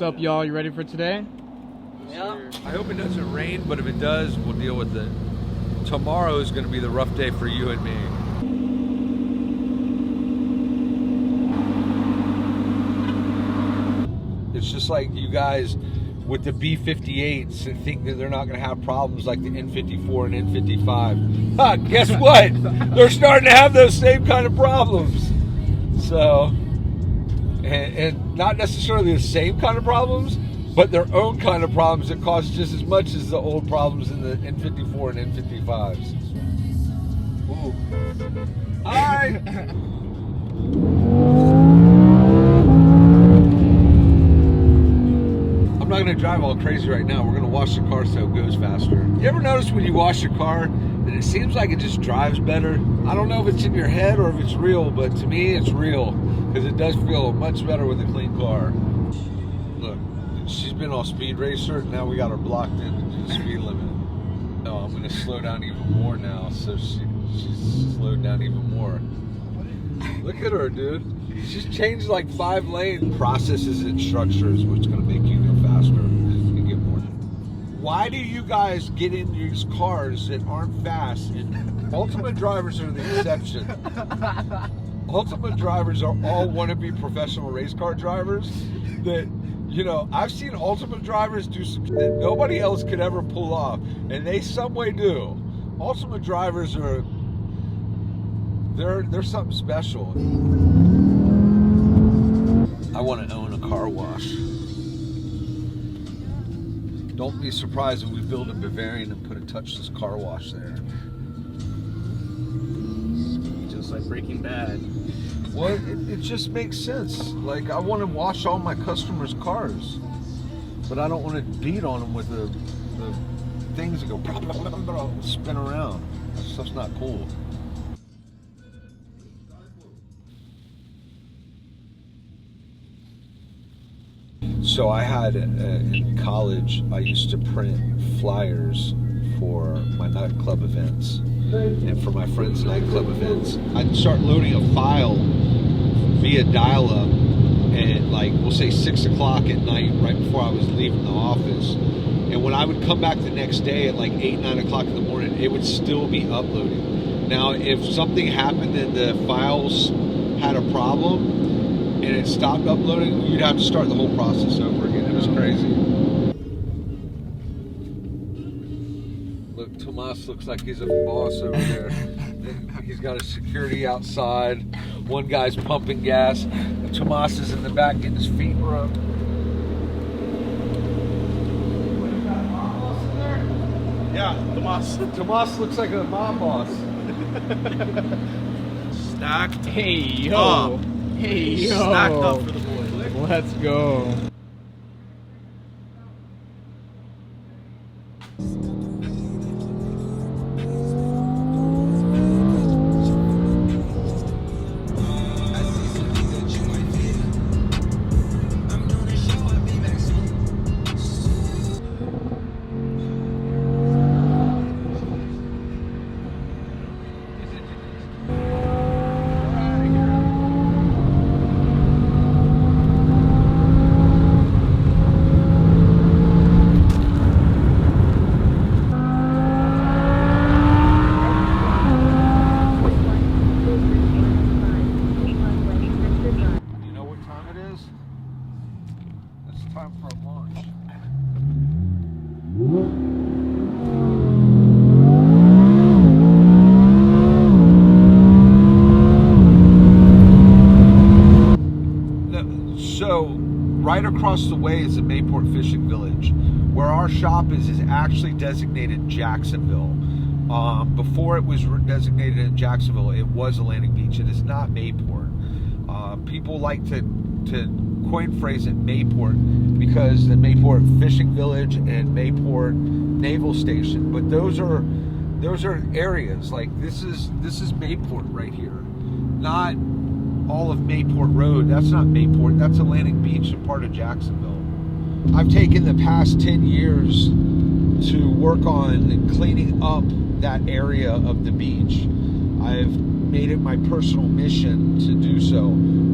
up, y'all? You ready for today? Yeah. I hope it doesn't rain, but if it does, we'll deal with it. Tomorrow is going to be the rough day for you and me. It's just like you guys with the B-58s and think that they're not going to have problems like the N-54 and N-55. Ha, guess what? They're starting to have those same kind of problems. So, and not necessarily the same kind of problems, but their own kind of problems that cost just as much as the old problems in the N-54 and N-55s. Ooh. Hi! I'm not going to drive all crazy right now. We're going to wash the car so it goes faster. You ever notice when you wash your car that it seems like it just drives better? I don't know if it's in your head or if it's real, but to me it's real because it does feel much better with a clean car. Look, she's been all speed racer. Now we got her blocked into the speed limit. No, I'm going to slow down even more now, so she's slowed down even more. Look at her, dude. She's changed like 5 lane processes and structures, which is going to make you go faster and get more. Why do you guys get in these cars that aren't fast? And ultimate drivers are the exception. Ultimate drivers are all wannabe professional race car drivers that, you know, I've seen ultimate drivers do something that nobody else could ever pull off, and they some way do. Ultimate drivers are, they're something special. I want to own a car wash. Don't be surprised if we build a Bavarian and put a touchless car wash there. Just like Breaking Bad. Well, it just makes sense. Like, I want to wash all my customers' cars, but I don't want to beat on them with the things that go spin around. That stuff's not cool. So I had, in college, I used to print flyers for my nightclub events and for my friends' nightclub events. I'd start loading a file via dial-up at, like, we'll say 6 o'clock at night, right before I was leaving the office. And when I would come back the next day at like 8, 9 o'clock in the morning, it would still be uploading. Now, if something happened and the files had a problem, and it stopped uploading, you'd have to start the whole process over again. It was crazy. Look, Tomas looks like he's a boss over there. He's got a security outside. One guy's pumping gas. Tomas is in the back getting his feet rubbed. Yeah, Tomas. Tomas looks like a mob boss. Stacked. Hey, yo. Up. Hey, yo. Stacked up for the boys. Let's go. Right across the way is the Mayport Fishing Village. Where our shop is actually designated Jacksonville. Before it was designated in Jacksonville, it was a landing beach. It is not Mayport. People like to coin phrase it Mayport because the Mayport Fishing Village and Mayport Naval Station, but those are areas. Like this is Mayport right here, not all of Mayport Road. That's not Mayport. That's a landing beach, a part of Jacksonville. I've taken the past 10 years to work on cleaning up that area of the beach. I've made it my personal mission to do so.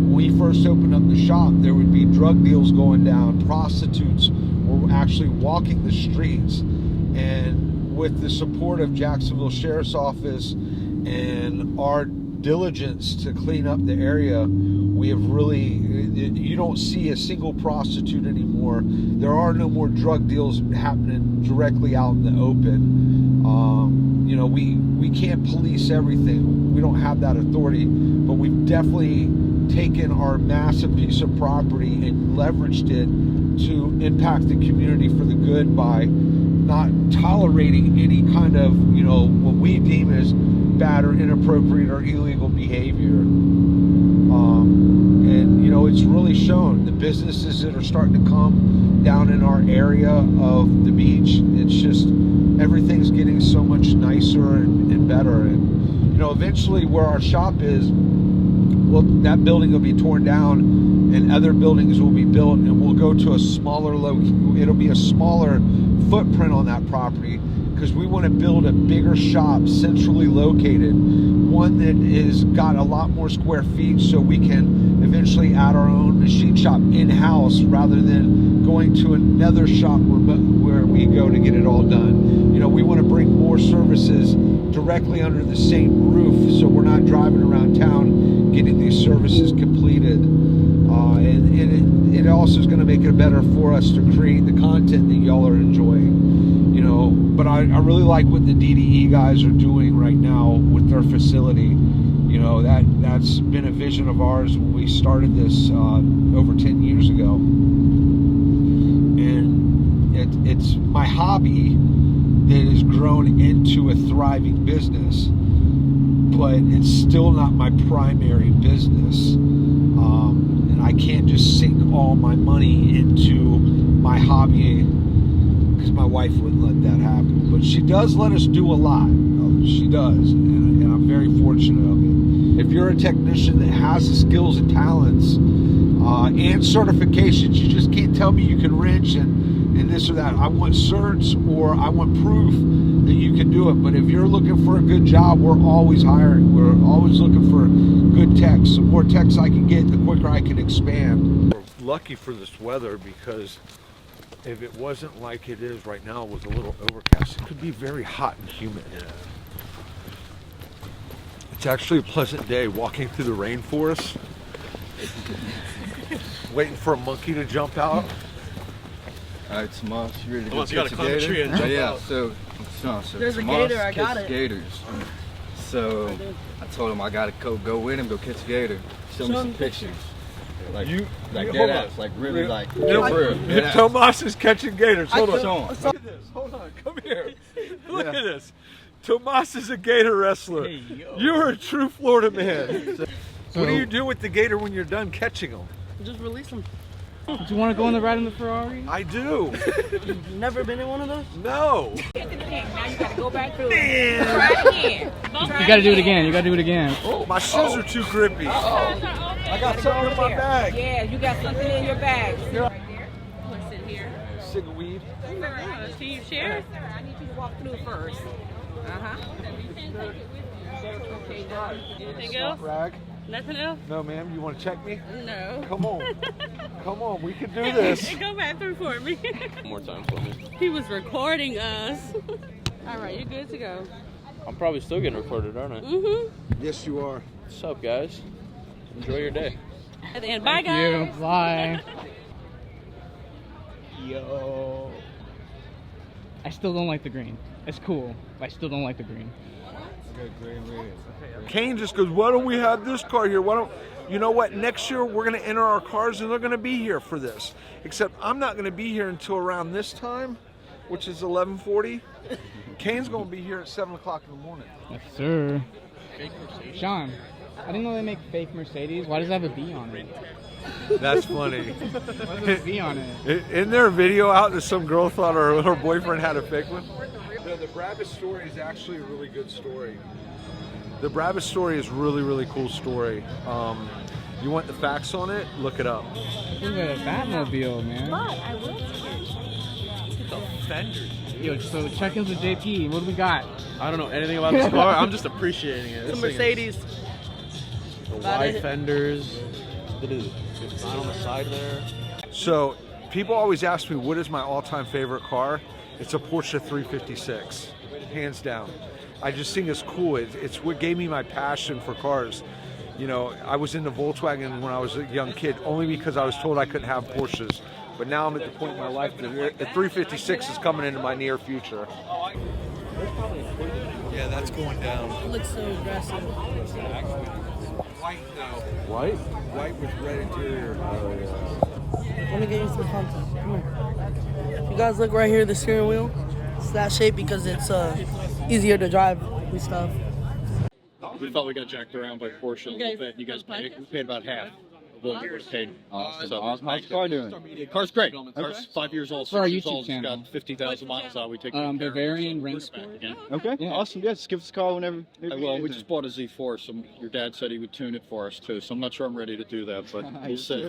when we first opened up the shop, there would be drug deals going down, prostitutes were actually walking the streets. And with the support of Jacksonville Sheriff's Office and our diligence to clean up the area, we have really, you don't see a single prostitute anymore. There are no more drug deals happening directly out in the open. You know, we can't police everything. We don't have that authority, but we've definitely taken our massive piece of property and leveraged it to impact the community for the good by not tolerating any kind of, you know, what we deem as bad or inappropriate or illegal behavior. And you know, it's really shown. The businesses that are starting to come down in our area of the beach, it's just everything's getting so much nicer and better. And you know, eventually where our shop is, well, that building will be torn down and other buildings will be built, and we'll go to a smaller it'll be a smaller footprint on that property, because we want to build a bigger shop, centrally located, one that is got a lot more square feet, so we can eventually add our own machine shop in-house rather than going to another shop where we go to get it all done. You know, we want to bring more services directly under the same roof, so we're not driving around town getting these services completed. And it also is going to make it better for us to create the content that y'all are enjoying. You know, but I really like what the DDE guys are doing right now with their facility. You know, that's been a vision of ours when we started this over 10 years ago. And it's my hobby that has grown into a thriving business, but it's still not my primary business. And I can't just sink all my money into my hobby, because my wife wouldn't let that happen. But she does let us do a lot. She does, and I'm very fortunate of it. If you're a technician that has the skills and talents and certifications, you just can't tell me you can wrench and this or that. I want certs, or I want proof that you can do it. But if you're looking for a good job, we're always hiring. We're always looking for good techs. The more techs I can get, the quicker I can expand. We're lucky for this weather, because if it wasn't like it is right now with a little overcast, it could be very hot and humid. Yeah. It's actually a pleasant day walking through the rainforest, waiting for a monkey to jump out. All right, Tomas, you ready to go Tomas, you gotta catch a climb a tree gator? and jump Yeah, out. so There's a Tomas gator, I got catches it. gators. So I told him I gotta go with him, go catch a gator. Show me some pictures. Like You- like hold dead on. ass, like really like No, for real. Dead ass. Tomas is catching gators. Hold on. Show 'em. Look at this. Hold on. Come here. Look at this. Tomas is a gator wrestler. You're a true Florida man. What do you do with the gator when you're done catching them? Just release them. Do you want to go on the ride in the Ferrari? I do. You've never been in one of those? No. Now you gotta go back through it. Try it again. You gotta do it again. You gotta do it again. Oh, my shoes are too grippy. I got something in my bag. Yeah, you got something in your bag. Right there. Let's sit here. Cig of weed. Can you share? I need you to walk through first. Okay, now. Anything else? Rag. Nothing else? No, ma'am. You want to check me? No. Come on. Come on. We can do this. Go back through for me. One more time for me. He was recording us. All right, you're good to go. I'm probably still getting recorded, aren't I? Mm-hmm. Yes, you are. What's up, guys? Enjoy your day. And then bye, Thank guys. you. Bye. Yo. I still don't like the green. It's cool, but I still don't like the green. Kane just goes, why don't we have this car here? Why don't, you know what? Next year we're going to enter our cars and they're going to be here for this. Except I'm not going to be here until around this time, which is 11:40. Kane's going to be here at 7 o'clock in the morning. Yes, sir. Sean, I didn't know they make fake Mercedes. Why does it have a B on it? That's funny. Why does it have a B on it? Isn't there a video out that some girl thought her boyfriend had a fake one? No, the Brabus story is actually a really good story. The Brabus story is really, really cool story. You want the facts on it? Look it up. This is a Batmobile, man. I will take The fenders. Yo, so check-ins with JP. What do we got? I don't know anything about this car. I'm just appreciating it. Some This thing is- Mercedes. The About wide it. fenders. That is a sign on the side there. So people always ask me, what is my all-time favorite car? It's a Porsche 356, hands down. I just think it's cool. It's what gave me my passion for cars. You know, I was into Volkswagen when I was a young kid only because I was told I couldn't have Porsches. But now I'm at the point in my life that the 356 is coming into my near future. Yeah, that's going down. It looks so aggressive. White though. White? White with red interior. Let me get you some content. Come here. If you guys look right here, the steering wheel, it's that shape because it's easier to drive with stuff. We thought we got jacked around by Porsche a little bit. You guys paid? We paid about half of what we would have paid. So, how's the car doing? The car's great. Car's 5 years old. For our 6 years YouTube old. It's channel. got 50,000 miles out. We take Bavarian Rennsport. again. Okay, Yeah. awesome. Yeah, just give us a call whenever. Well, we just bought a Z4. So your dad said he would tune it for us too. So I'm not sure I'm ready to do that, but we'll see.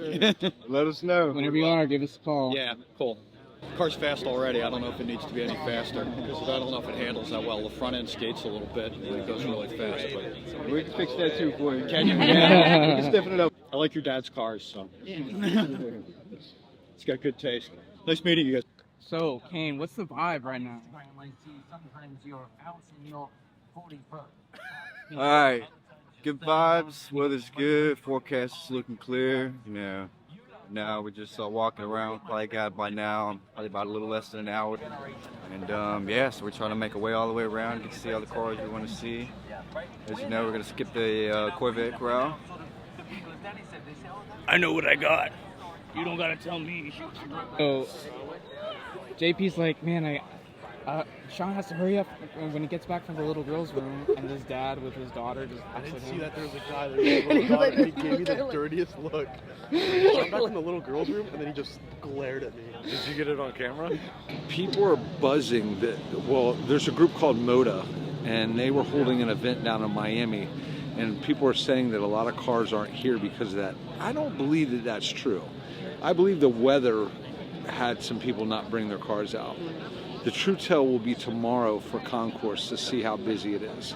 Let us know. Whenever you are, give us a call. Yeah, cool. The car's fast already. I don't know if it needs to be any faster because I don't know if it handles that well. The front end skates a little bit and it goes really fast. But We can fix that too for you. can you? Yeah. We can stiffen it up. I like your dad's cars, so it's got good taste. Nice meeting you guys. So, Kane, what's the vibe right now? All right, good vibes. Weather's good. Forecast is looking clear. You know, now we're just walking around. Probably got by now, probably about a little less than an hour. And yeah, so we're trying to make our way all the way around, get to see all the cars we want to see. As you know, we're gonna skip the Corvette corral. I know what I got. You don't gotta tell me. So, JP's like, man, Sean has to hurry up when he gets back from the little girl's room, and his dad with his daughter just. I didn't see that there was a guy there. And he gave me the dirtiest look. I went back in the little girl's room, and then he just glared at me. Did you get it on camera? People are buzzing that, well, there's a group called Moda, and they were holding an event down in Miami, and people are saying that a lot of cars aren't here because of that. I don't believe that that's true. I believe the weather had some people not bring their cars out. The true tell will be tomorrow for Concourse to see how busy it is.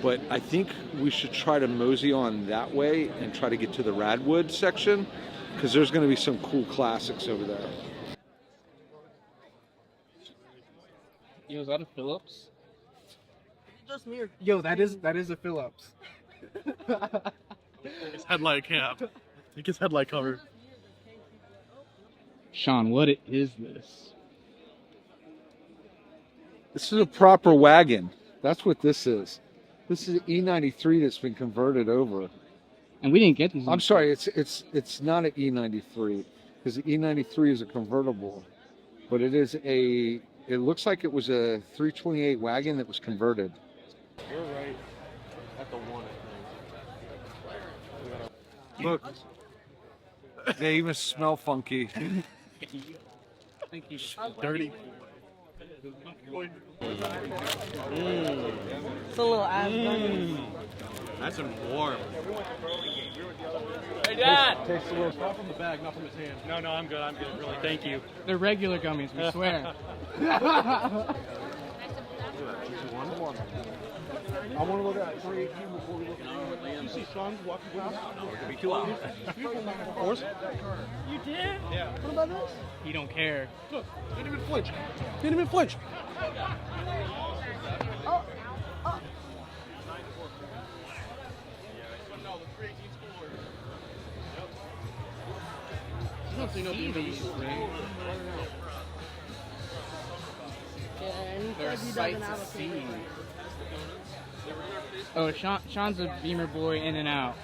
But I think we should try to mosey on that way and try to get to the Radwood section because there's going to be some cool classics over there. Yo, is that a Phillips? Just me or Yo, that is a Phillips. His headlight cap. Take his headlight cover. Sean, what is this? This is a proper wagon. That's what this is. This is an E93 that's been converted over. And we didn't get these. I'm sorry, it's not an E93 because the E93 is a convertible, but it is a. It looks like it was a 328 wagon that was converted. We're right at the one, I think. Look, they even smell funky. Thank you. Dirty. it's a little ass burning. That's warm. Hey, Dad! Not from the bag, not from his hand. No, I'm good. Really, thank you. They're regular gummies, we swear. I want to look at 318 before we look at you see Sean's walking past? No, too long. Of course. You did? Yeah. What about this? You don't care. Look, didn't even flinch. Didn't even flinch. Oh. There are sights to see. Oh, Sean's a Beamer boy in and out.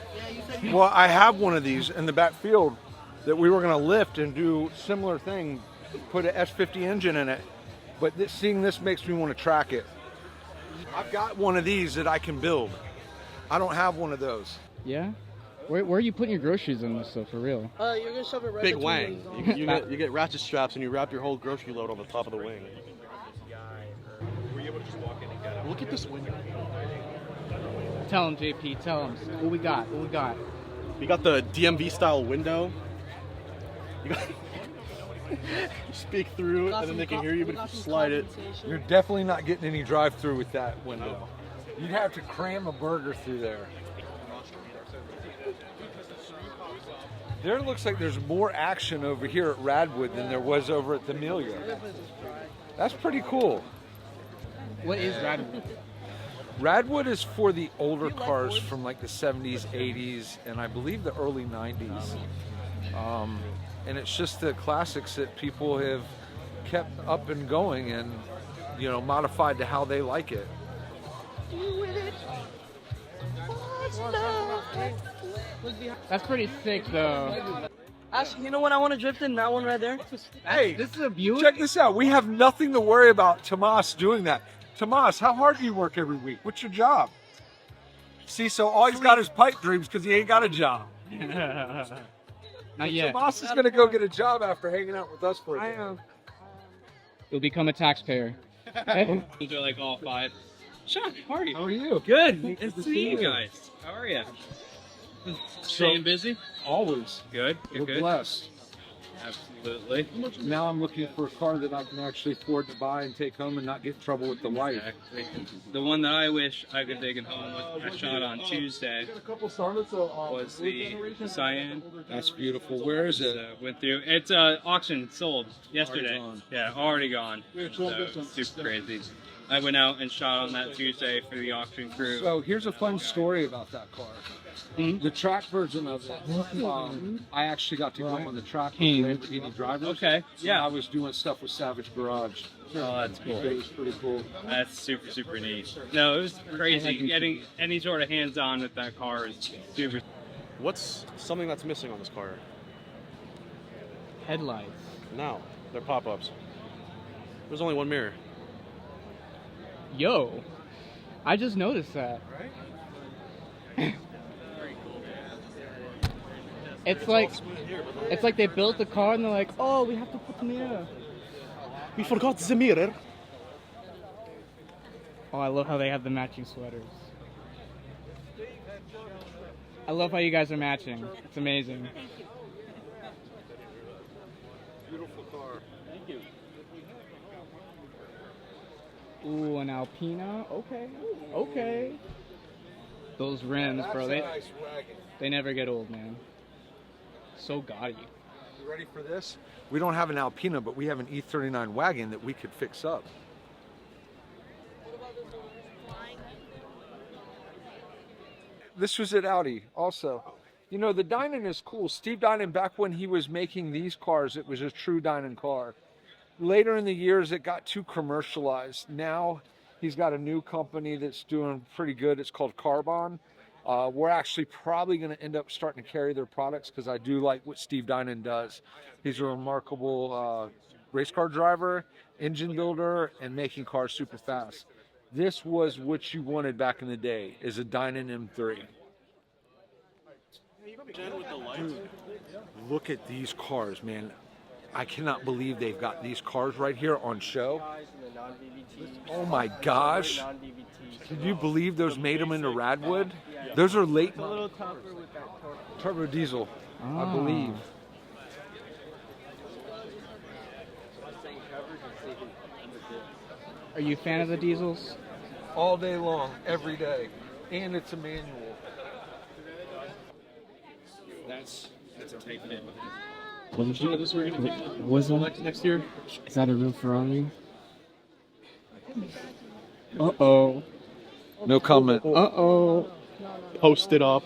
Well, I have one of these in the back field that we were going to lift and do similar thing, put an S50 engine in it. But seeing this makes me want to track it. I've got one of these that I can build. I don't have one of those. Yeah? Where are you putting your groceries in this stuff, for real? You're gonna shove it right Big between wang. these, You get ratchet straps and you wrap your whole grocery load on the top of the wing. Look at this window. Tell him, JP, tell him. What we got? What we got? You got the DMV style window. You got you speak through it and then they can hear you, but if you slide it. You're definitely not getting any drive-through with that window. You'd have to cram a burger through there. There looks like there's more action over here at Radwood than there was over at the Amelia. That's pretty cool. What is Radwood? Radwood is for the older cars from like the 70s, 80s, and I believe the early 90s. And it's just the classics that people have kept up and going and, you know, modified to how they like it. That's pretty sick, though. Actually, you know what I want to drift in? That one right there. Hey, This is a Buick. check this out. We have nothing to worry about Tomas doing that. Tomas, how hard do you work every week? What's your job? See, so all he's got is pipe dreams because he ain't got a job. Not yet. Tomas is going to go get a job after hanging out with us for a day. You'll become a taxpayer. These are like all 5. Sean, how are you? How are you? Good. Nice to see you guys. How are you? Staying busy? Always. Good. We're Good. blessed. Absolutely. Now I'm looking for a car that I can actually afford to buy and take home and not get in trouble with the wife. Exactly. The one that I wish I could take it home with, I shot on Tuesday, was the Cyan. That's beautiful. Where is it? Went through. It's auction sold yesterday. Already gone. Yeah, already gone. So super crazy. I went out and shot on that Tuesday for the auction crew. So here's a fun story about that car. The track version of it, I actually got to go on the track with Lamborghini drivers. Okay, yeah. I was doing stuff with Savage Garage. Oh, that's cool. It was pretty cool. That's super, super neat. No, it was crazy. Getting any sort of hands-on with that car is super. What's something that's missing on this car? Headlights. No, they're pop-ups. There's only one mirror. Yo, I just noticed that. It's like they built the car and they're like, oh, we have to put the mirror. We forgot the mirror. Oh, I love how they have the matching sweaters. I love how you guys are matching. It's amazing. Beautiful car. Thank you. Ooh, an Alpina. Okay. Okay. Those rims, bro. They never get old, man. So gaudy. You ready for this? We don't have an Alpina, but we have an E39 wagon that we could fix up. This was at Audi also. You know, the Dynan is cool. Steve Dynan, back when he was making these cars, it was a true Dynan car. Later in the years, it got too commercialized. Now, he's got a new company that's doing pretty good. It's called Carbon. We're actually probably going to end up starting to carry their products because I do like what Steve Dynan does. He's a remarkable race car driver, engine builder, and making cars super fast. This was what you wanted back in the day, is a Dynan M3. Dude, look at these cars, man. I cannot believe they've got these cars right here on show. Oh my gosh. Did you believe those made them into Radwood? Those are late model. Turbo diesel, I believe. Are you a fan of the diesels? All day long, every day. And it's a manual. That's a tight fit. What did you know this was that next year? Is that a real Ferrari? Uh-oh. No comment. Uh-oh. Post it up.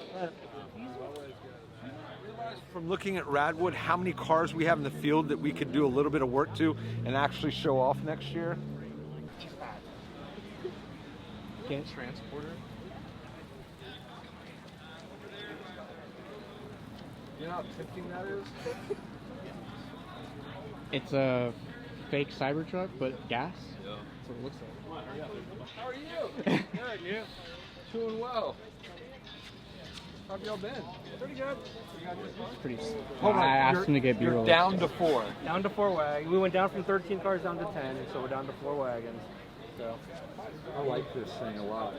From looking at Radwood, how many cars we have in the field that we could do a little bit of work to and actually show off next year? Okay. Transporter. You know how tempting that is? It's a fake Cybertruck, but gas. Yeah. That's what it looks like. How are you? Good, you? Doing well. How have y'all been? Pretty good. It's pretty. Hold on, I asked him to get B-roll. You're down to 4. Down to 4 wagons. We went down from 13 cars down to 10, so we're down to 4 wagons. So I like this thing a lot.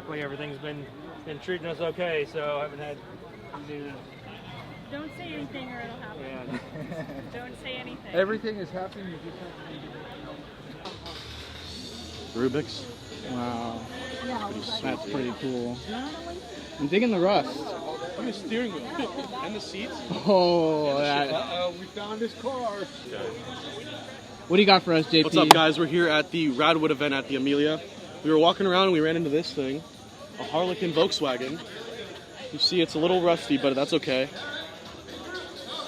luckily everything's been treating us okay, so I haven't had to. Don't say anything or it'll happen. Yeah. Don't say anything. Everything is happening. You just have to Rubik's. Wow. That's pretty cool. I'm digging the rust. And the steering wheel. And the seats. Oh, that. Uh-oh, we found his car. What do you got for us, JP? What's up, guys? We're here at the Radwood event at the Amelia. We were walking around and we ran into this thing, a Harlequin Volkswagen. You see it's a little rusty, but that's okay.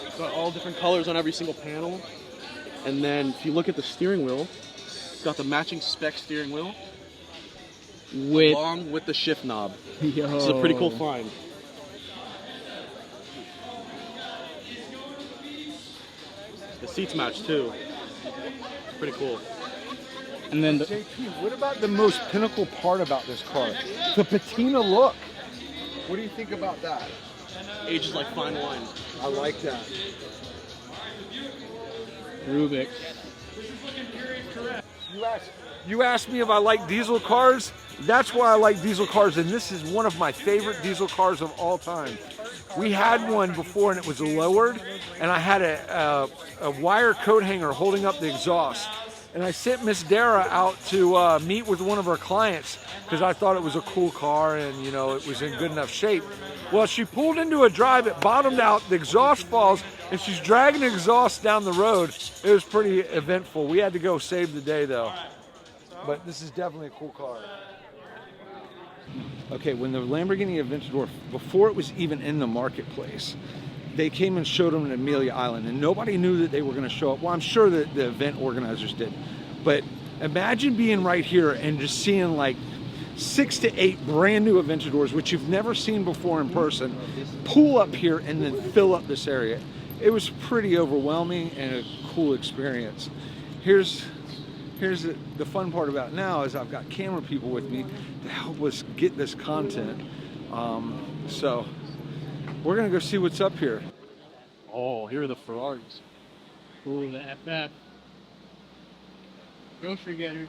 It's got all different colors on every single panel. And then if you look at the steering wheel, it's got the matching spec steering wheel along with the shift knob. Yo. This is a pretty cool find. The seats match too. Pretty cool. And then JP, what about the most pinnacle part about this car? The patina look. What do you think about that? Ages like fine wine. I like that. Rubik. You asked me if I like diesel cars. That's why I like diesel cars, and this is one of my favorite diesel cars of all time. We had one before, and it was lowered, and I had a wire coat hanger holding up the exhaust. And I sent Miss Dara out to meet with one of our clients because I thought it was a cool car and, you know, it was in good enough shape. Well, she pulled into a drive, it bottomed out, the exhaust falls, and she's dragging the exhaust down the road. It was pretty eventful. We had to go save the day, though. But this is definitely a cool car. Okay, when the Lamborghini Aventador, before it was even in the marketplace, they came and showed them in Amelia Island, and nobody knew that they were going to show up. Well, I'm sure that the event organizers did. But imagine being right here and just seeing like 6 to 8 brand new Aventadors, which you've never seen before in person, pull up here and then fill up this area. It was pretty overwhelming and a cool experience. Here's the fun part about it now is I've got camera people with me to help us get this content. So we're gonna go see what's up here. Oh, here are the Ferraris. Ooh, the FF. Grocery getter.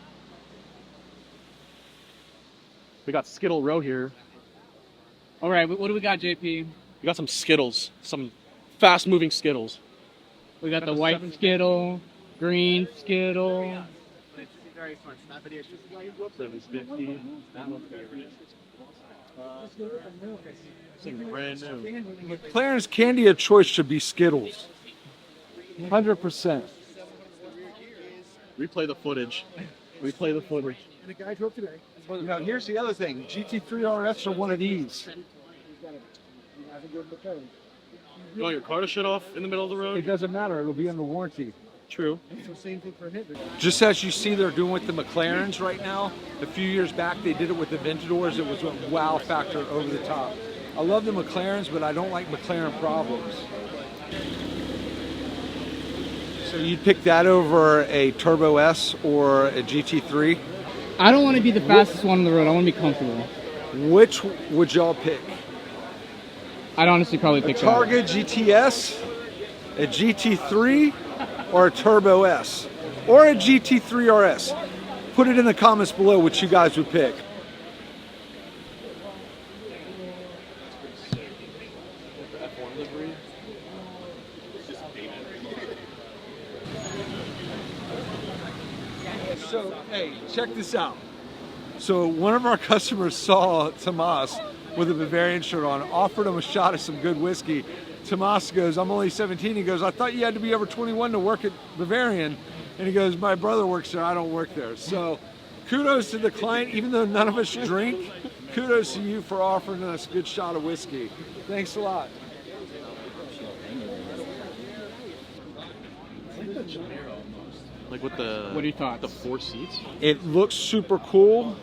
We got Skittle Row here. All right, what do we got, JP? We got some Skittles, some fast-moving Skittles. We got the white Skittle, green Skittle. 750. Something brand new. McLaren's candy of choice should be Skittles. 100%. Replay the footage. Replay the footage. And the guy drove today. Now here's the other thing. GT3 RS are one of these. You want your car to shut off in the middle of the road? It doesn't matter. It'll be under warranty. True. Just as you see they're doing with the McLarens right now, a few years back they did it with the Aventadors. It was a wow factor over the top. I love the McLarens, but I don't like McLaren problems. So you'd pick that over a Turbo S or a GT3? I don't want to be the fastest one on the road. I want to be comfortable. Which would y'all pick? I'd honestly probably pick a Targa GTS, a GT3, or a Turbo S, or a GT3 RS. Put it in the comments below which you guys would pick. So, hey, check this out. So one of our customers saw Tomas with a Bavarian shirt on, offered him a shot of some good whiskey. Tomas goes, I'm only 17. He goes, I thought you had to be over 21 to work at Bavarian. And he goes, my brother works there, I don't work there. So kudos to the client, even though none of us drink, kudos to you for offering us a good shot of whiskey. Thanks a lot. Like with the, what are your thoughts? The 4 seats? It looks super cool,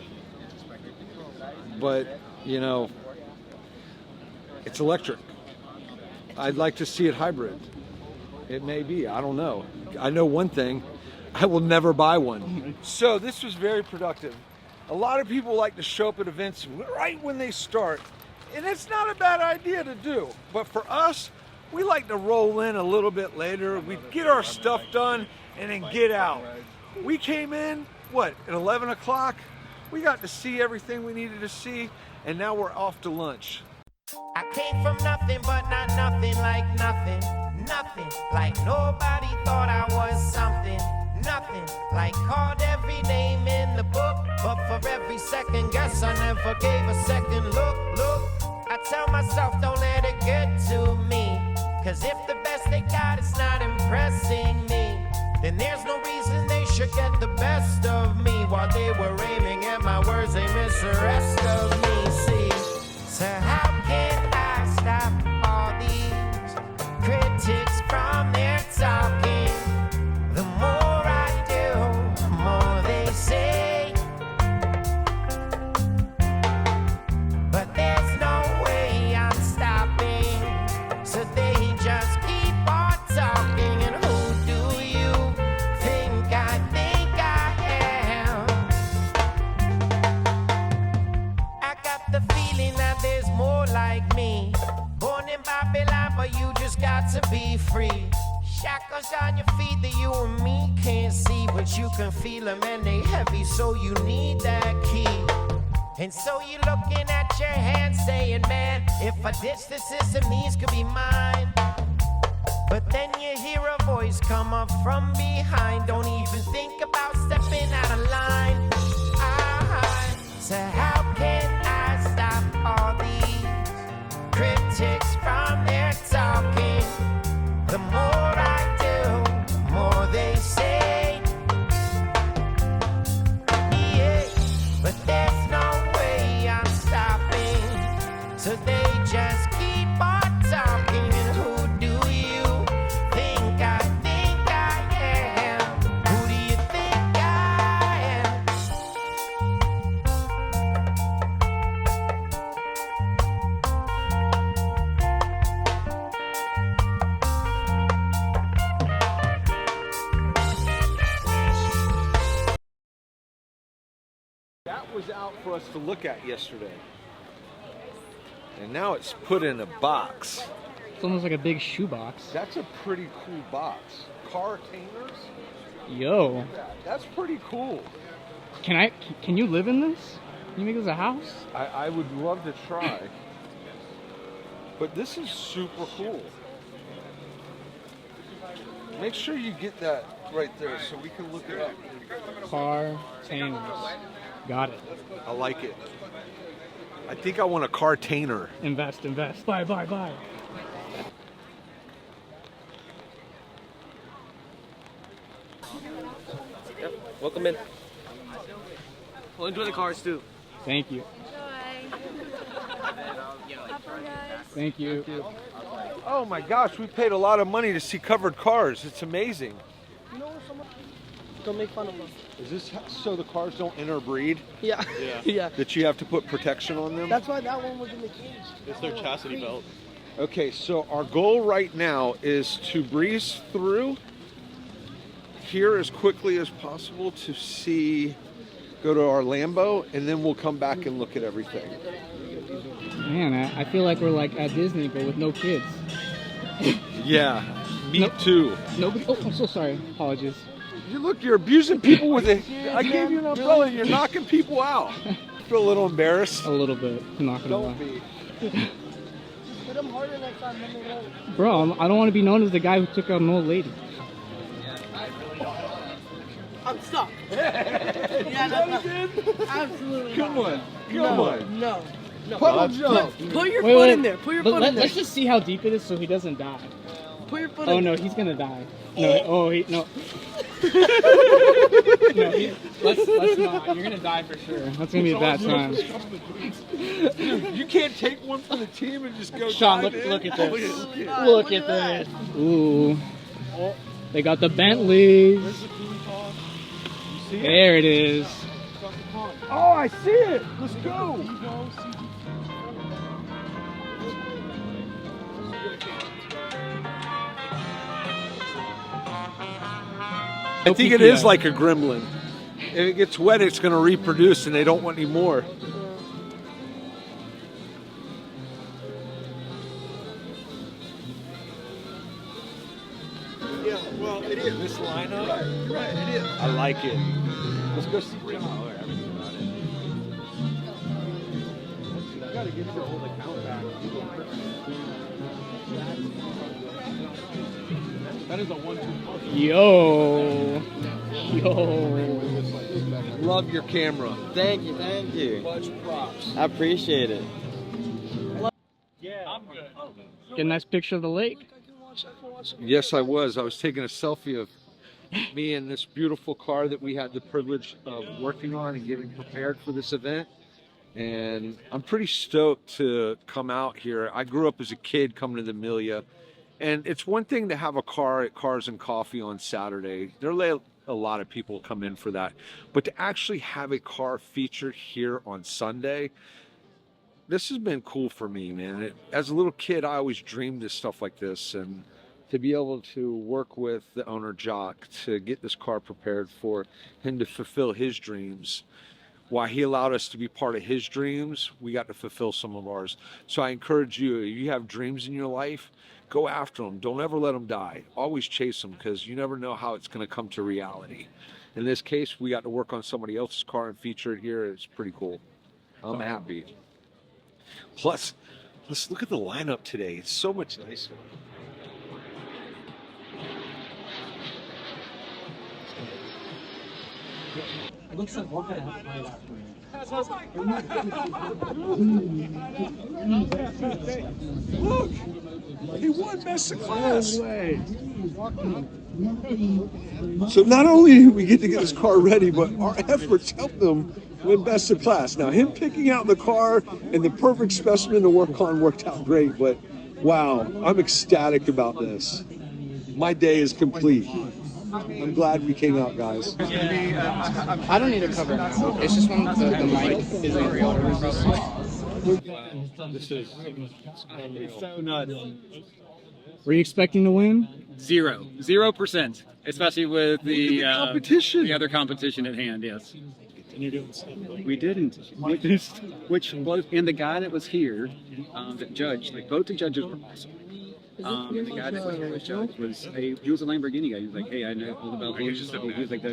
but you know, it's electric. I'd like to see it hybrid. It may be, I don't know. I know one thing, I will never buy one. So this was very productive. A lot of people like to show up at events right when they start, and it's not a bad idea to do. But for us, we like to roll in a little bit later. We get our stuff done and then get out. We came in, what, at 11 o'clock? We got to see everything we needed to see, and now we're off to lunch. I came from nothing, but not nothing like nothing. Nothing like nobody thought I was something. Nothing like called every name in the book, but for every second guess I never gave a second look. I tell myself don't let it Cause if the best they got is not impressing me, then there's no reason they should get the best of me. While they were aiming at my words, they missed the rest of me. See, so how can I stop all these critics from their talking? The more I do, the more they say. But there's no way I'm stopping, so they just keep on talking. And who do you think I am? I got the feeling that there's more like me, born in Babylon, but you just got to be free. Shackles on your feet that you and me can't see, but you can feel them and they heavy, so you need that key. And so you're looking at your hand saying, man, if I ditch the system, these could be mine. But then you hear a voice come up from behind. Don't even think about stepping out of line. So how can I stop all these critics from their talking? The more I do, the more they say. Yeah, but there's no way I'm stopping, so they just keep on talking. And who do you think I am? Who do you think I am? That was out for us to look at yesterday. And now it's put in a box. It's almost like a big shoebox. That's a pretty cool box. Car tainers? Yo. That's pretty cool. Can you live in this? Can you make this a house? I would love to try. But this is super cool. Make sure you get that right there so we can look it up. Car tainers. Got it. I like it. I think I want a car tainer. Invest. Buy. Yep. Welcome in. We'll enjoy the cars too. Thank you. Thank you. Oh my gosh, we paid a lot of money to see covered cars. It's amazing. You know what? Someone don't make fun of them. Is this so the cars don't interbreed? Yeah. Yeah. That you have to put protection on them? That's why that one was in the cage. It's their chastity belt. Okay, so our goal right now is to breeze through here as quickly as possible to go to our Lambo, and then we'll come back and look at everything. Man, I feel like we're like at Disney, but with no kids. Yeah, me too. Nobody. Oh, I'm so sorry. Apologies. You're abusing people with it. I gave you an umbrella, and you're knocking people out. Feel a little embarrassed? A little bit. I'm not gonna lie. Don't be. Put them harder next time. Then they won't. Bro, I don't want to be known as the guy who took out an old lady. I'm stuck. Yeah, no. Absolutely. Come on. No. Puddle jump. Put your foot in there. Put your foot in there. Let's just see how deep it is so he doesn't die. Put your foot in there. Oh no, he's gonna die. No, no. Let's not. You're gonna die for sure. That's gonna be a bad time. Dude, you can't take one for the team and just go. Sean, look at this. Look at this. Ooh. They got the Bentleys. There it is. Oh, I see it. Let's go. I think it is like a gremlin. If it gets wet, it's going to reproduce, and they don't want any more. Yeah, well, it is. This lineup, right, it is. I like it. Let's go see John. You gotta get your old account back. That is a 1-2 Yo. Love your camera. Thank you. Much props. I appreciate it. Yeah, I'm good. Get a nice picture of the lake. Yes, I was. I was taking a selfie of me and this beautiful car that we had the privilege of working on and getting prepared for this event. And I'm pretty stoked to come out here. I grew up as a kid coming to the Amelia, and it's one thing to have a car at Cars and Coffee on Saturday. There are a lot of people come in for that, but to actually have a car featured here on Sunday, this has been cool for me, man. As a little kid, I always dreamed of stuff like this, and to be able to work with the owner, Jacques, to get this car prepared for him to fulfill his dreams. While he allowed us to be part of his dreams, we got to fulfill some of ours. So I encourage you, if you have dreams in your life, go after them. Don't ever let them die. Always chase them, because you never know how it's going to come to reality. In this case, we got to work on somebody else's car and feature it here. It's pretty cool. I'm happy. Plus, let's look at the lineup today. It's so much nicer. Look! He won best in class! No way. So not only did we get to get his car ready, but our efforts helped him win best in class. Now, him picking out the car and the perfect specimen to work on worked out great, but wow, I'm ecstatic about this. My day is complete. I'm glad we came out, guys. I don't need a cover. It's just when the mic is in real. This is so nuts. Were you expecting to win? 0%, especially with the competition, the other competition at hand. Yes. We didn't. Which was, and the guy that was here, that judged, like both the judges were awesome. The guy that was here was judge he was a Lamborghini guy. He was like, hey, I know all about the wheels. He was like, I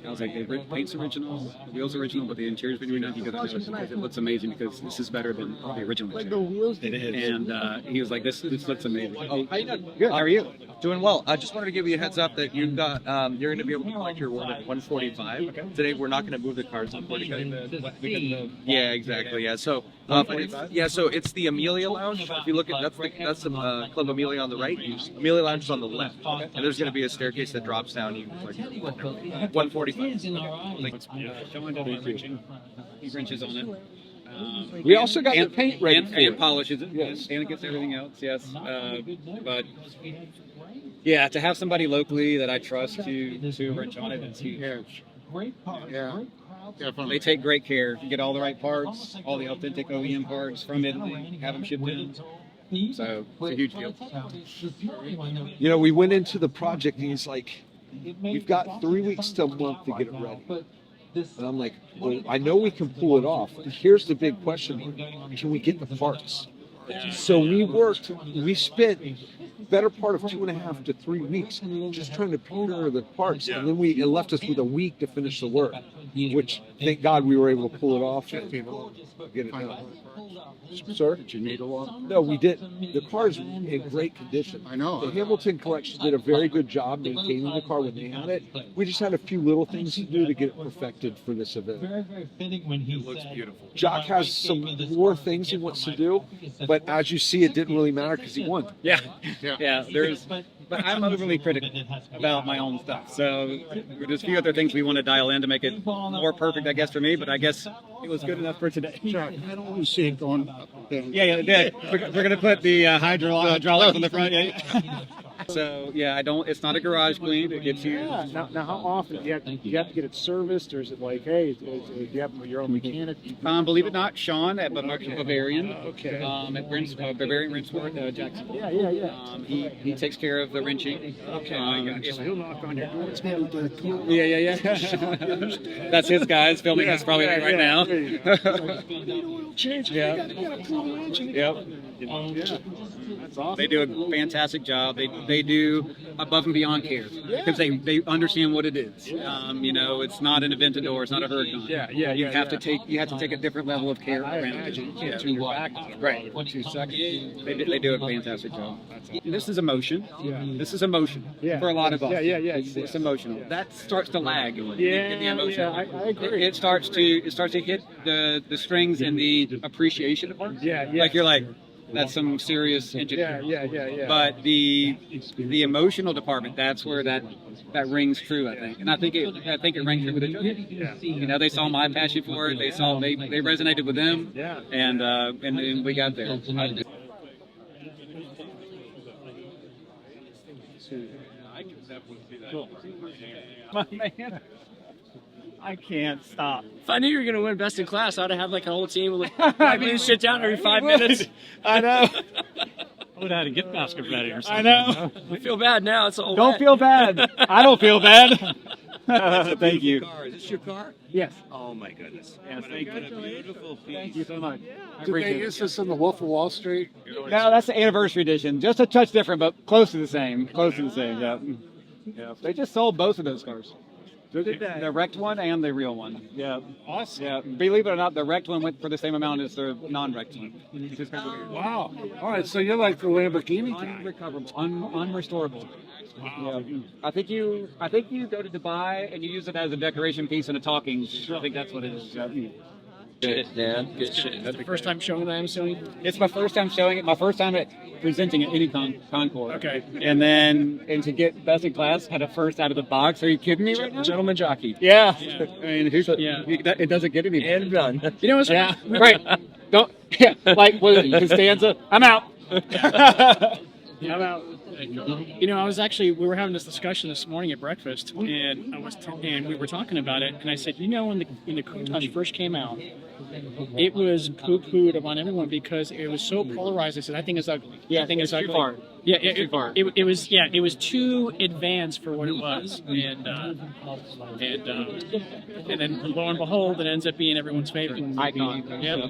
was like, the paint's original, the wheels original, but the interior's been redone. He goes, it looks amazing because this is better than the original. Like the wheels. It is. And he was like, this looks amazing. Oh, how you doing? Good. How are you? Doing well. I just wanted to give you a heads up that you've got you're going to be able to collect your award at 145. Okay. Today we're not going to move the cars on 45. Yeah, exactly. Yeah. So so it's the Amelia Lounge. If you look at that's Club Amelia on the right. Amelia Lounge is on the left, and there's going to be a staircase that drops down. You like 145. He wrenches on it. We also got the paint ready and polishes it. Yes, and it gets everything else. Yes, but yeah, to have somebody locally that I trust to wrench on it, it's huge. Yeah. They take great care. You get all the right parts, all the authentic OEM parts from Italy, have them shipped in. So it's a huge deal. You know, we went into the project and he's like, we've got 3 weeks to a month to get it ready. And I'm like, well, I know we can pull it off. Here's the big question. Can we get the parts? So we spent better part of 2.5 to 3 weeks just trying to procure the parts. And then it left us with a week to finish the work, which thank God we were able to pull it off and get it done. Sir? Did you need a lot? No, we didn't. The car's in great condition. I know. The Hamilton Collection did a very good job maintaining the car when they had it. We just had a few little things to do to get it perfected for this event. It looks beautiful. Jacques has some more things he wants to do, but as you see, it didn't really matter because he won. Yeah. But I'm overly critical about my own stuff. So there's a few other things we want to dial in to make it more perfect, I guess, for me. But I guess it was good enough for today. Sure. I don't want to see it going up. Yeah. We're going to put the hydraulics on the front. Yeah. So yeah, it's not a garage clean. It gets you. Yeah. Now, how often do you have to get it serviced, or is it like, hey, do you have your own mechanic? Believe it or not, Sean at Bavarian. Okay. At Bavarian Rennsport, Jackson. Yeah. He takes care of the wrenching. Okay. So he'll knock on your door. It's going to be cool. Yeah. That's his guys filming us probably right now. Change. Yeah. Yep. That's awesome. They do a fantastic job. They do above and beyond care because they understand what it is. It's not an Aventador, it's not a Huracan. You have to take a different level of care around it. You can't turn your back on it. Right. 2 seconds. They do a fantastic job. This is emotion. This is emotion for a lot of us. Yeah. It's emotional. That starts to lag in the emotion. I agree. It starts to hit the strings and the appreciation of art. Yeah. Like you're like, That's some serious engineering. Yeah. But the emotional department, that's where that rings true, I think. And I think it rang true with the judges. Yeah. You know, they saw my passion for it. They resonated with them. Yeah. And we got there. My man, I can't stop. If I knew you were gonna win best in class, I'd have like a whole team with like shit down every 5 minutes. I know. I would have had a gift basket ready or I something. know. I feel bad now. It's all Don't wet. feel bad. I don't feel bad. Thank you. Is this your car? Yes. Oh my goodness. Yes, What a beautiful piece. Thank you so much. I Did they appreciate use it. this in the Wolf of Wall Street? No, that's the anniversary edition. Just a touch different, but close to the same. Close to the same, yeah. Yeah. They just sold both of those cars. The wrecked one and the real one. Yeah. Awesome. Yeah. Believe it or not, the wrecked one went for the same amount as the non-wrecked one. Wow. All right, so you're like the Lamborghini guy. Unrecoverable, unrestorable. Wow. Yeah. I think you go to Dubai and you use it as a decoration piece and a talking. I think that's what it is. Good, Dan. Good shit. That's the first time showing that I'm showing. It's my first time showing it. My first time presenting at any concourse. Okay. And to get best in class, had a first out of the box. Are you kidding me right now? Gentleman jockey. Yeah. I mean, it doesn't get any. And done. You know what's Yeah. Right. Don't. Yeah. Like what? Costanza. I'm out. I'm out. You know, we were having this discussion this morning at breakfast, and we were talking about it, and I said, you know, when the Countach first came out, it was poo-pooed upon everyone because it was so polarized. I said, I think it's ugly. Yeah, I think it's too ugly. far. Yeah, Too far. It was too advanced for what it was, and then lo and behold, it ends up being everyone's favorite Icon. Yeah.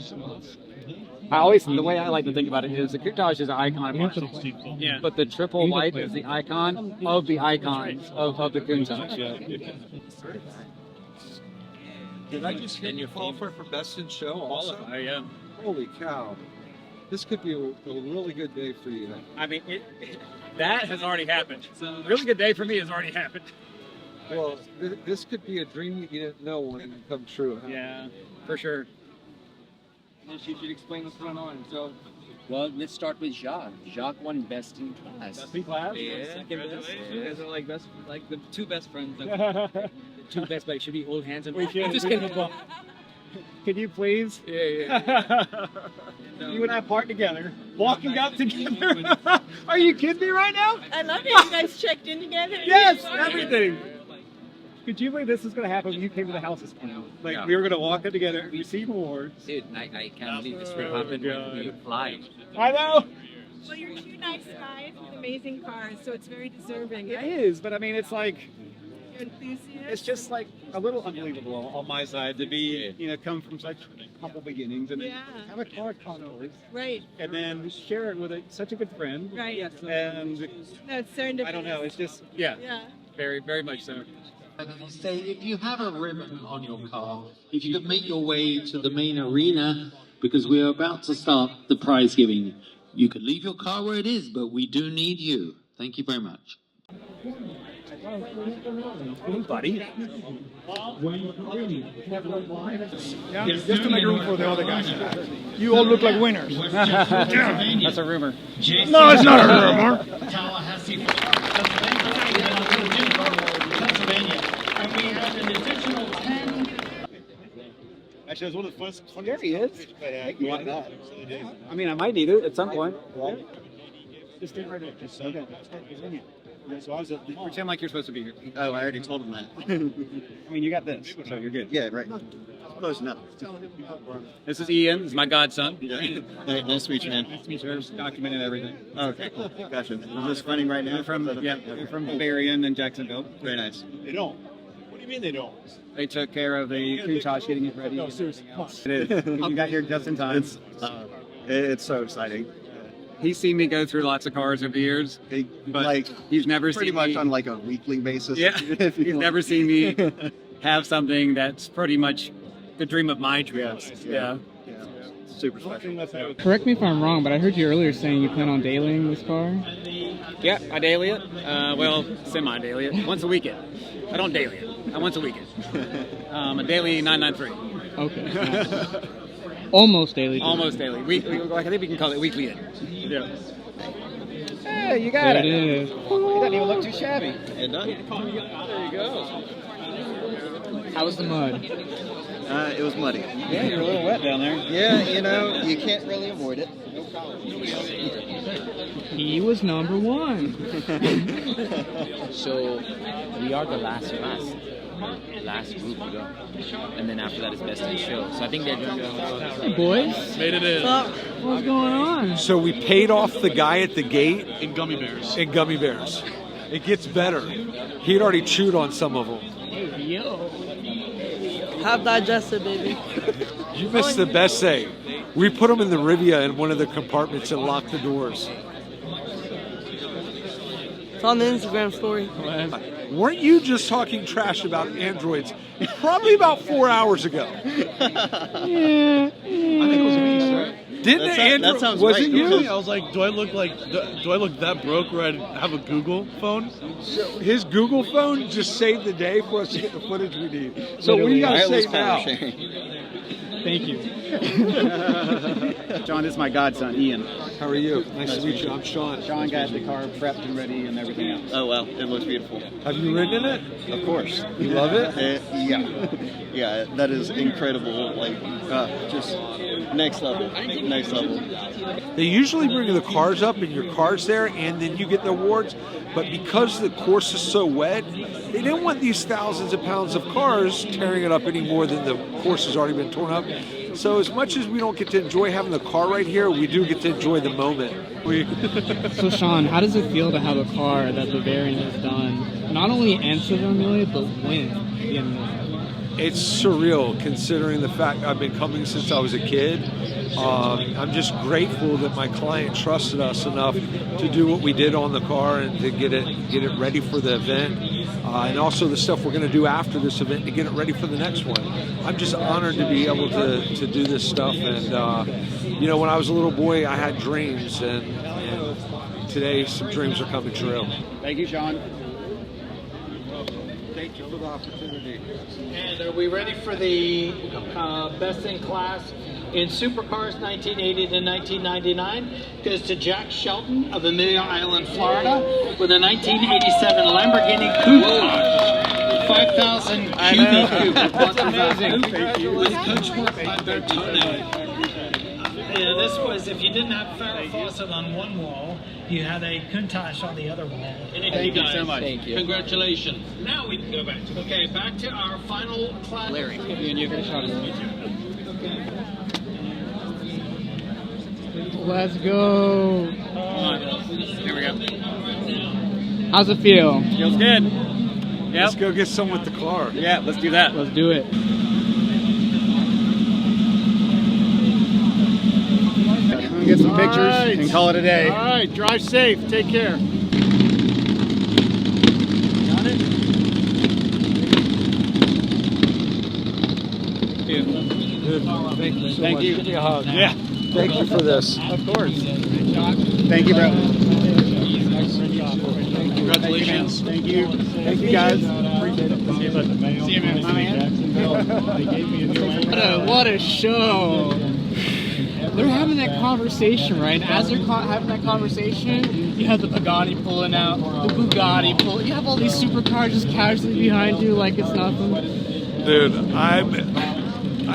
The way I like to think about it is the Countach is an icon of art. Yeah. But the triple white is the icon of the icons of the Countach. Did I just hit your fall for best in show also? Yeah. Holy cow. This could be a really good day for you. I mean, that has already happened. So, a really good day for me has already happened. Well, this could be a dream that you didn't know when it come true. Huh? Yeah, for sure. She should explain what's going on. So, well, let's start with Jacques. Jacques won best in class. Best in class? Yeah. Second best. You guys are like the two best friends. The two best, but it should be all hands on deck. Just kidding. Could you please? Yeah. You and I part together, walking up together. Are you kidding me right now? I love it. You guys checked in together. Yes, everything. Could you believe this is going to happen when you came to the house this morning? Like, Yeah. we were going to walk up together, receive awards. Dude, I can't believe this will happen when we applied. I know. Well, you're two nice guys with amazing cars, so it's very deserving. It Right? is, but I mean, it's like, You're enthusiastic. it's just like a little unbelievable on my side to be, come from such humble beginnings and Yeah. have a car Concourse. Right. And then share it with such a good friend. Right. And That's serendipitous. I don't know, it's just, yeah. Yeah. Very, very much so. Say, if you have a ribbon on your car, if you could make your way to the main arena, because we're about to start the prize giving. You could leave your car where it is, but we do need you. Thank you very much. Hey, buddy. Yeah, just to make room for the other guys. You all look like winners. That's a rumor. No, it's not a rumor. Tallahassee, And we have an additional 10. Actually, it was one of the first. There he is. You want that? I mean, I might need it at some point. Just stay right there. Just okay. So I was Pretend like you're supposed to be here. Oh, I already told him that. I mean, you got this, so you're good. Yeah, right. Close enough. This is Ian. This is my godson. Hey, nice to meet you, man. Nice to meet you. Documented everything. Okay, gotcha. Is this running right now? We're from Bavarian and Jacksonville. Very nice. They don't. What do you mean they don't? They took care of the Countach, getting it ready. No, seriously. It is. You got here just in time. It's so exciting. He's seen me go through lots of cars over the years, but he's never pretty seen much me, on like a weekly basis. Yeah, he's never seen me have something that's pretty much the dream of my dreams. Yeah. Super special. Correct me if I'm wrong, but I heard you earlier saying you plan on dailying this car. Yeah, I daily it. Well, semi-daily it. Once a weekend. I don't daily it. I once a weekend. A daily 993. Okay. Almost daily. Almost daily. I think we can call it weekly in. Yeah. Hey, you got There it. it is. It doesn't even look too shabby. It does. There you go. How was the mud? It was muddy. Yeah, you're a little wet down there. Yeah, you know, you can't really avoid it. He was number 1. So we are the last group to go, and then after that is best in show. So I think they're doing Hey boys. Made it in. What's going on? So we paid off the guy at the gate In gummy bears. in gummy bears. It gets better. He'd already chewed on some of them. Yo. Half digested, baby. You missed the best thing. We put them in the Rivia in one of the compartments and locked the doors. It's on the Instagram story. Weren't you just talking trash about androids probably about 4 hours ago? Yeah. I think it was me, sir. Didn't Andrew? that sounds was right. it you? I was like, do I look that broke where I have a Google phone? So his Google phone just saved the day for us to get the footage we need. So what do you got to say now? Thank you. John, this is my godson, Ian. How are you? Nice to meet you. I'm Sean. Sean got the car prepped and ready and everything else. Oh, well, it looks beautiful. Have you ridden in it? Of course. You love it? Yeah. Yeah, that is incredible. Like, just next level. Next level. They usually bring the cars up and your car's there and then you get the awards. But because the course is so wet, they didn't want these thousands of pounds of cars tearing it up any more than the course has already been torn up. So as much as we don't get to enjoy having the car right here, we do get to enjoy the moment. So Sean, how does it feel to have a car that Bavarian has done, not only enter the Amelia, but win the Amelia? It's surreal considering the fact I've been coming since I was a kid. I'm just grateful that my client trusted us enough to do what we did on the car and to get it ready for the event. And also the stuff we're going to do after this event to get it ready for the next one. I'm just honored to be able to do this stuff. And, you know, when I was a little boy, I had dreams. And today, some dreams are coming true. Thank you, Sean. Thank you for the opportunity. And are we ready for the best in class in supercars 1980 to 1999? Goes to Jacques Shelton of Amelia Island, Florida, with a 1987 Lamborghini Countach, 5,000 cubic coupe. That's amazing. With coach work by Bertone. Yeah, this was, if you didn't have Farrah Fawcett on one wall, you had a Countach on the other wall. Thank you so much. Thank you. Congratulations. Now we can go back to, okay, back to our final class. Larry, you can shot it. Let's go. Here we go. How's it feel? Feels good. Yep. Let's go get some with the car. Yeah, let's do that. Let's do it. Get some pictures and call it a day. All right, drive safe. Take care. Got it? Thank you so Thank much. you. Give me a hug. Yeah. Thank you for this. Of course. Thank you, bro. Congratulations. Thank you. Thank you, guys. Appreciate it. See you, man. What a show. They're having that conversation, right? As they're having that conversation, you have the Pagani pulling out, the Bugatti pulling. You have all these supercars just casually behind you like it's nothing. Dude, I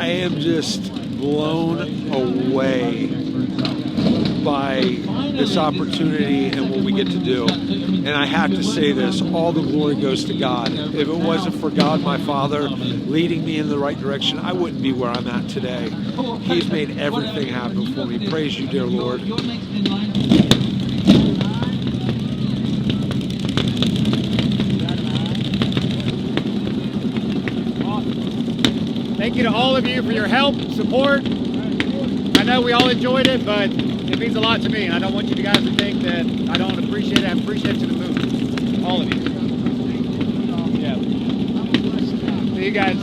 am just blown away by this opportunity and what we get to do. And I have to say this, all the glory goes to God. If it wasn't for God, my Father, leading me in the right direction, I wouldn't be where I'm at today. He's made everything happen for me. Praise you, dear Lord. Thank you to all of you for your help, support. I know we all enjoyed it, but it means a lot to me, and I don't want you guys to think that I don't appreciate it. I appreciate it to the moon. All of you. Yeah. See you guys.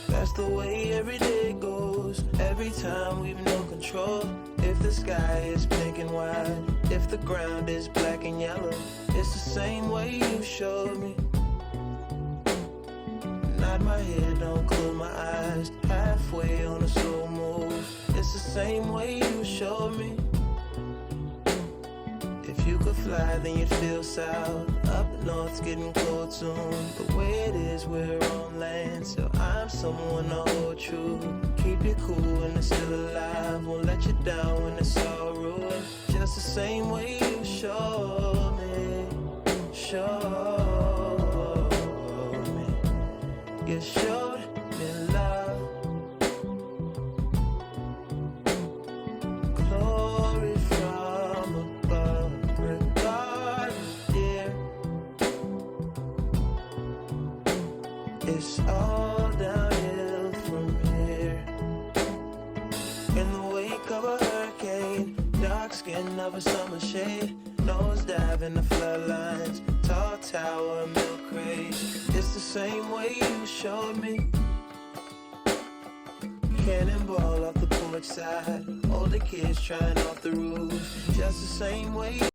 That's the way every day goes. Every time we've no control. If the sky is pink and white, if the ground is black and yellow, it's the same way you showed me. Nod my head, don't close my eyes. Halfway on a slow move. It's the same way you showed me. If you could fly, then you'd feel south. Up north's getting cold soon. The way it is, we're on land. So I'm someone to hold true. Keep it cool when it's still alive. Won't let you down when it's all ruined. Just the same way you showed me. Showed me. You showed me love. Glory from above. It's all downhill from here. In the wake of a hurricane, dark skin of a summer shade, nosedive in the floodlines, tall tower, milk crate. It's the same way you showed me. Cannonball off the porch side, older kids trying off the roof. Just the same way.